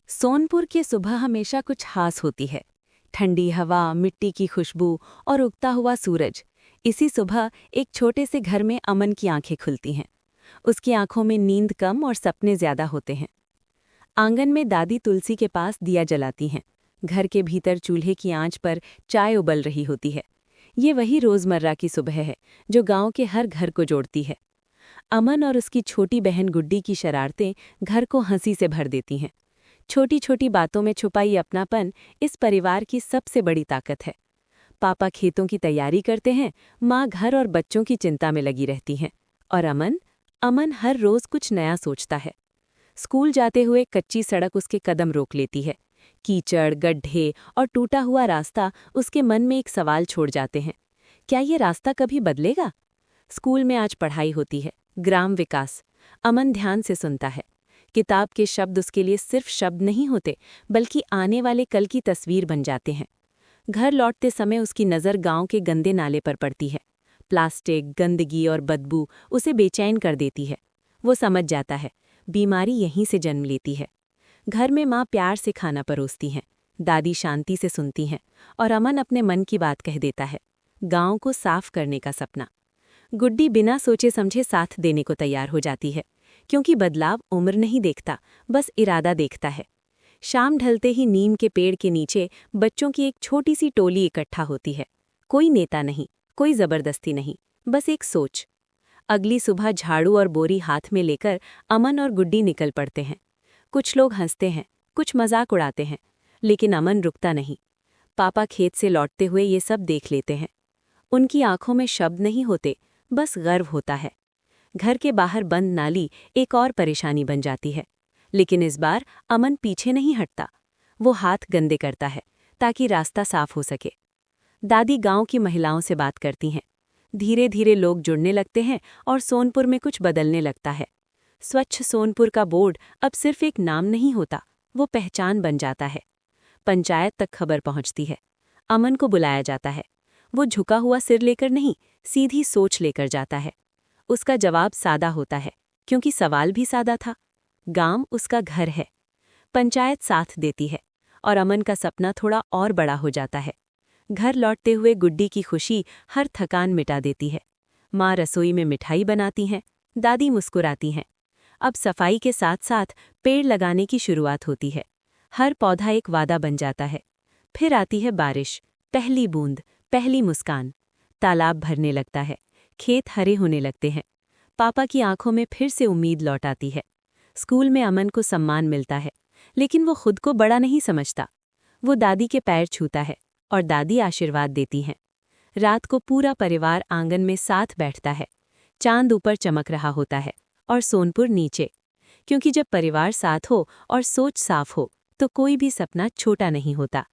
सोनपुर की सुबह हमेशा कुछ खास होती है। ठंडी हवा, मिट्टी की खुशबू और उगता हुआ सूरज। इसी सुबह एक छोटे से घर में अमन की आंखें खुलती हैं। उसकी आंखों में नींद कम और सपने ज्यादा होते हैं। आंगन में दादी तुलसी के पास दिया जलाती हैं। घर के भीतर चूल्हे की आंच पर चाय उबल रही होती है। ये वही रोजमर्रा की सुबह है जो गांव के हर घर को जोड़ती है। अमन और उसकी छोटी बहन गुड्डी की शरारतें घर को हंसी से भर देती हैं। छोटी छोटी बातों में छुपाई अपनापन इस परिवार की सबसे बड़ी ताकत है। पापा खेतों की तैयारी करते हैं, माँ घर और बच्चों की चिंता में लगी रहती हैं। और अमन हर रोज कुछ नया सोचता है। स्कूल जाते हुए कच्ची सड़क उसके कदम रोक लेती है। कीचड़, गड्ढे और टूटा हुआ रास्ता उसके मन में एक सवाल छोड़ जाते हैं। क्या ये रास्ता कभी बदलेगा? स्कूल में आज पढ़ाई होती है, ग्राम विकास। अमन ध्यान से सुनता है। किताब के शब्द उसके लिए सिर्फ शब्द नहीं होते, बल्कि आने वाले कल की तस्वीर बन जाते हैं। घर लौटते समय उसकी नज़र गांव के गंदे नाले पर पड़ती है। प्लास्टिक, गंदगी और बदबू उसे बेचैन कर देती है। वो समझ जाता है, बीमारी यहीं से जन्म लेती है। घर में माँ प्यार से खाना परोसती हैं, दादी शांति से सुनती हैं और अमन अपने मन की बात कह देता है। गांव को साफ करने का सपना। गुड्डी बिना सोचे समझे साथ देने को तैयार हो जाती है, क्योंकि बदलाव उम्र नहीं देखता, बस इरादा देखता है। शाम ढलते ही नीम के पेड़ के नीचे बच्चों की एक छोटी सी टोली इकट्ठा होती है। कोई नेता नहीं, कोई जबरदस्ती नहीं, बस एक सोच। अगली सुबह झाड़ू और बोरी हाथ में लेकर अमन और गुड्डी निकल पड़ते हैं। कुछ लोग हंसते हैं, कुछ मजाक उड़ाते हैं, लेकिन अमन रुकता नहीं। पापा खेत से लौटते हुए ये सब देख लेते हैं। उनकी आंखों में शब्द नहीं होते, बस गर्व होता है। घर के बाहर बंद नाली एक और परेशानी बन जाती है, लेकिन इस बार अमन पीछे नहीं हटता। वो हाथ गंदे करता है ताकि रास्ता साफ हो सके। दादी गांव की महिलाओं से बात करती हैं। धीरे धीरे लोग जुड़ने लगते हैं और सोनपुर में कुछ बदलने लगता है। स्वच्छ सोनपुर का बोर्ड अब सिर्फ एक नाम नहीं होता, वो पहचान बन जाता है। पंचायत तक खबर पहुंचती है। अमन को बुलाया जाता है। वो झुका हुआ सिर लेकर नहीं, सीधी सोच लेकर जाता है। उसका जवाब सादा होता है, क्योंकि सवाल भी सादा था। गांव उसका घर है। पंचायत साथ देती है और अमन का सपना थोड़ा और बड़ा हो जाता है। घर लौटते हुए गुड्डी की खुशी हर थकान मिटा देती है। माँ रसोई में मिठाई बनाती हैं, दादी मुस्कुराती हैं। अब सफाई के साथ साथ पेड़ लगाने की शुरुआत होती है। हर पौधा एक वादा बन जाता है। फिर आती है बारिश, पहली बूंद, पहली मुस्कान। तालाब भरने लगता है, खेत हरे होने लगते हैं। पापा की आंखों में फिर से उम्मीद लौट आती है। स्कूल में अमन को सम्मान मिलता है, लेकिन वो खुद को बड़ा नहीं समझता। वो दादी के पैर छूता है और दादी आशीर्वाद देती हैं। रात को पूरा परिवार आंगन में साथ बैठता है। चांद ऊपर चमक रहा होता है और सोनपुर नीचे, क्योंकि जब परिवार साथ हो और सोच साफ हो तो कोई भी सपना छोटा नहीं होता।